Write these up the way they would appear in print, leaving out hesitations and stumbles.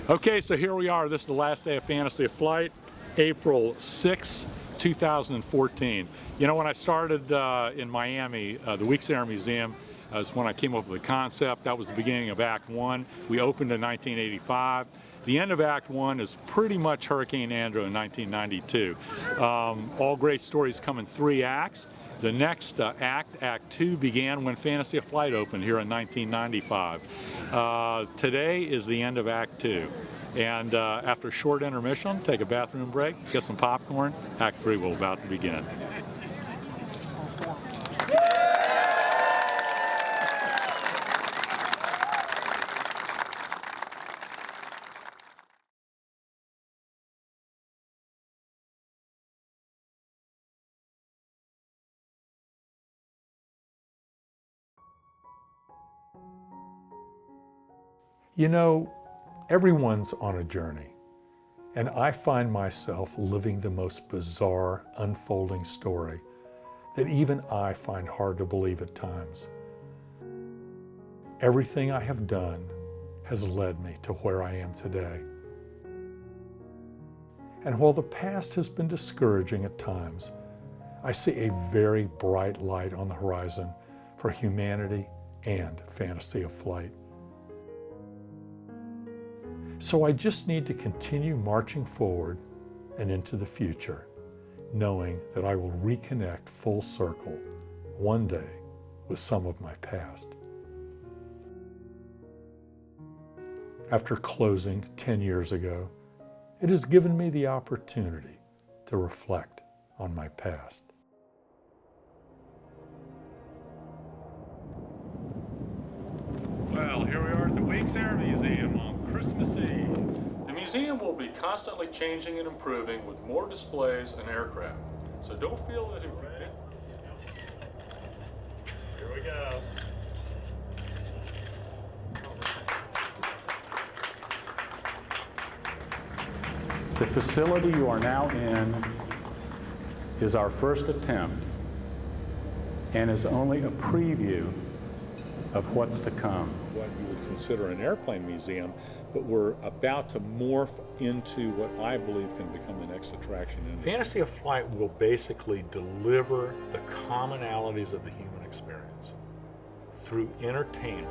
Okay, so here we are. This is the last day of Fantasy of Flight, April 6, 2014. You know, when I started in Miami, the Weeks Air Museum was when I came up with the concept. That was the beginning of Act 1. We opened in 1985. The end of Act 1 is pretty much Hurricane Andrew in 1992. All great stories come in 3 acts. The next act, Act 2, began when Fantasy of Flight opened here in 1995. Today is the end of Act 2. And after a short intermission, take a bathroom break, get some popcorn, Act 3 will about to begin. You know, everyone's on a journey, and I find myself living the most bizarre, unfolding story that even I find hard to believe at times. Everything I have done has led me to where I am today. And while the past has been discouraging at times, I see a very bright light on the horizon for humanity and Fantasy of Flight. So I just need to continue marching forward and into the future, knowing that I will reconnect full circle one day with some of my past. After closing 10 years ago, it has given me the opportunity to reflect on my past. Well, here we are at the Weeks Air Museum on Christmas Eve. The museum will be constantly changing and improving with more displays and aircraft. So don't feel that if you've been... Here we go. The facility you are now in is our first attempt and is only a preview of what's to come. What you would consider an airplane museum, but we're about to morph into what I believe can become the next attraction in Fantasy of Flight will basically deliver the commonalities of the human experience through entertainment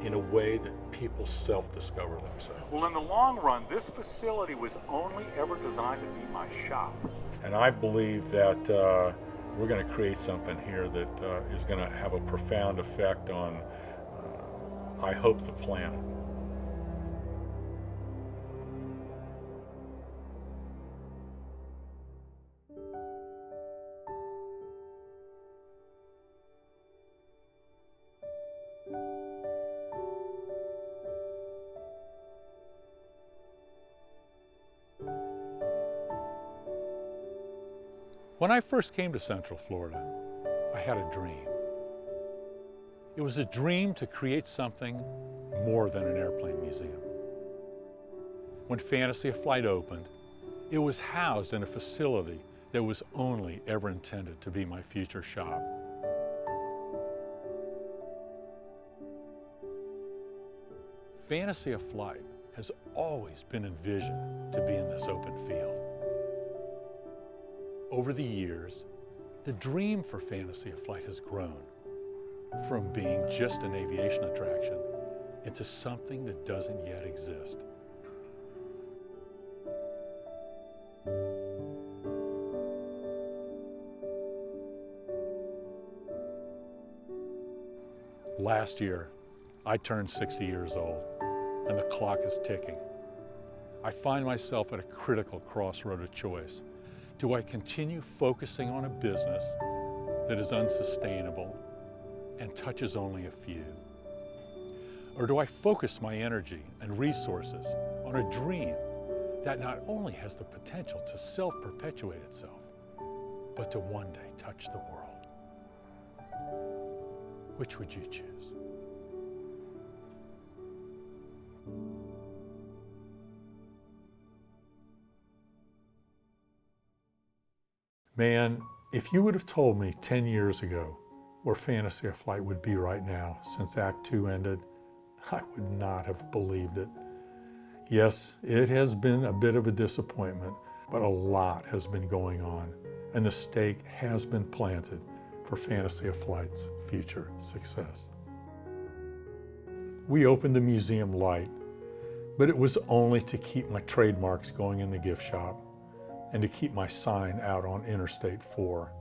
in a way that people self-discover themselves. Well, in the long run, this facility was only ever designed to be my shop. And I believe that we're going to create something here that is going to have a profound effect on, I hope, the planet. When I first came to Central Florida, I had a dream. It was a dream to create something more than an airplane museum. When Fantasy of Flight opened, it was housed in a facility that was only ever intended to be my future shop. Fantasy of Flight has always been envisioned to be in this open field. Over the years, the dream for Fantasy of Flight has grown from being just an aviation attraction into something that doesn't yet exist. Last year, I turned 60 years old, and the clock is ticking. I find myself at a critical crossroad of choice. Do I continue focusing on a business that is unsustainable and touches only a few? Or do I focus my energy and resources on a dream that not only has the potential to self-perpetuate itself, but to one day touch the world? Which would you choose? Man, if you would have told me 10 years ago where Fantasy of Flight would be right now since Act 2 ended, I would not have believed it. Yes, it has been a bit of a disappointment, but a lot has been going on, and the stake has been planted for Fantasy of Flight's future success. We opened the museum light, but it was only to keep my trademarks going in the gift shop and to keep my sign out on Interstate 4.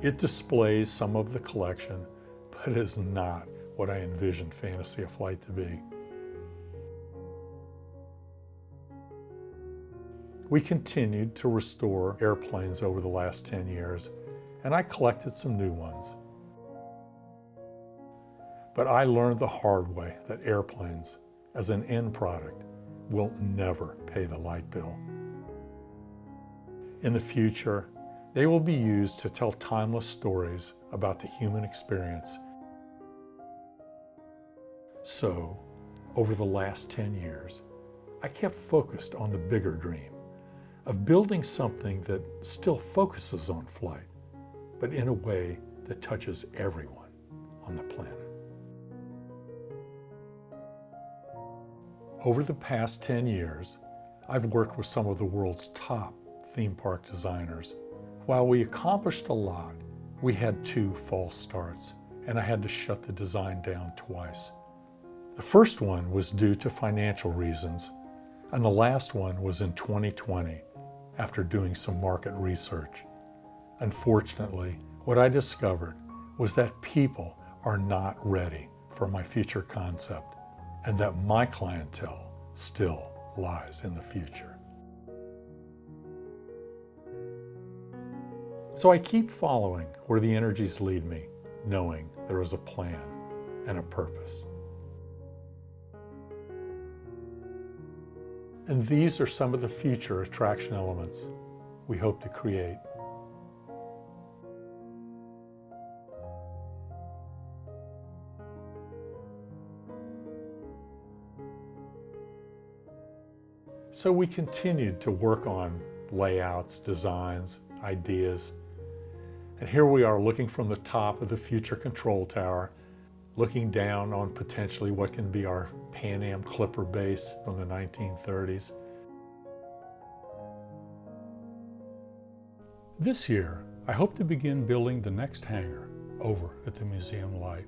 It displays some of the collection, but is not what I envisioned Fantasy of Flight to be. We continued to restore airplanes over the last 10 years, and I collected some new ones. But I learned the hard way that airplanes, as an end product, will never pay the light bill. In the future, they will be used to tell timeless stories about the human experience. So, over the last 10 years, I kept focused on the bigger dream of building something that still focuses on flight, but in a way that touches everyone on the planet. Over the past 10 years, I've worked with some of the world's top theme park designers. While we accomplished a lot, we had 2 false starts, and I had to shut the design down twice. The first one was due to financial reasons, and the last one was in 2020 after doing some market research. Unfortunately, what I discovered was that people are not ready for my future concept, and that my clientele still lies in the future. So I keep following where the energies lead me, knowing there is a plan and a purpose. And these are some of the future attraction elements we hope to create. So we continued to work on layouts, designs, ideas. And here we are looking from the top of the future control tower, looking down on potentially what can be our Pan Am Clipper base from the 1930s. This year, I hope to begin building the next hangar over at the Museum Light.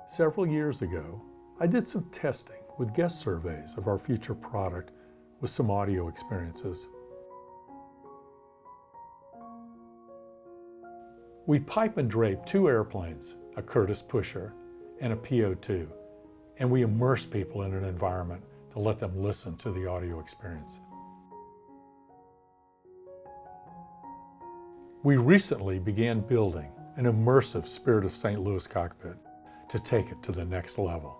Several years ago, I did some testing with guest surveys of our future product with some audio experiences. We pipe and drape 2 airplanes, a Curtiss Pusher and a PO2, and we immerse people in an environment to let them listen to the audio experience. We recently began building an immersive Spirit of St. Louis cockpit to take it to the next level.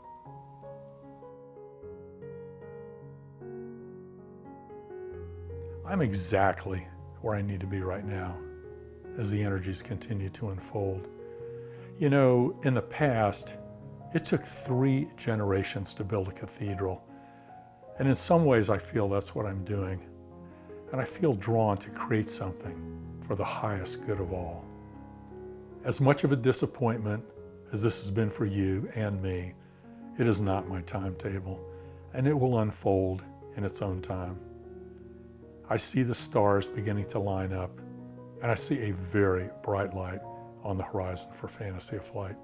I'm exactly where I need to be right now as the energies continue to unfold. You know, in the past, it took 3 generations to build a cathedral. And in some ways, I feel that's what I'm doing. And I feel drawn to create something for the highest good of all. As much of a disappointment as this has been for you and me, it is not my timetable, and it will unfold in its own time. I see the stars beginning to line up, and I see a very bright light on the horizon for Fantasy of Flight.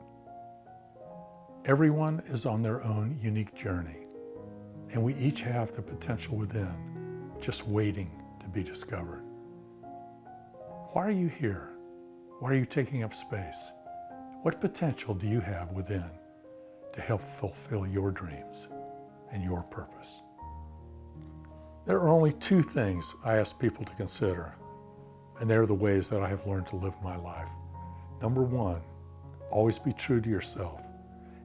Everyone is on their own unique journey, and we each have the potential within, just waiting to be discovered. Why are you here? Why are you taking up space? What potential do you have within to help fulfill your dreams and your purpose? There are only 2 things I ask people to consider, and they're the ways that I have learned to live my life. Number 1, always be true to yourself.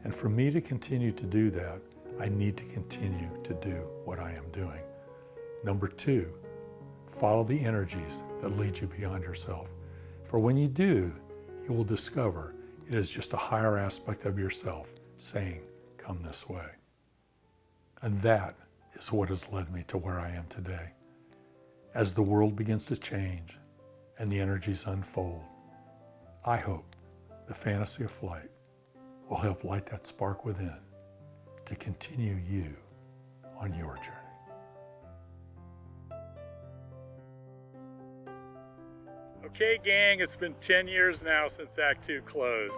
And for me to continue to do that, I need to continue to do what I am doing. Number 2, follow the energies that lead you beyond yourself. For when you do, you will discover it is just a higher aspect of yourself saying, come this way. And that is what has led me to where I am today. As the world begins to change, and the energies unfold. I hope the fantasy of flight will help light that spark within to continue you on your journey. Okay, gang, it's been 10 years now since Act 2 closed,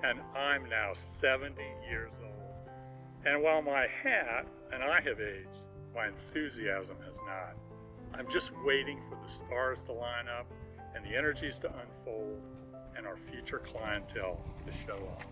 and I'm now 70 years old. And while my hat and I have aged, my enthusiasm has not. I'm just waiting for the stars to line up and the energies to unfold and our future clientele to show up.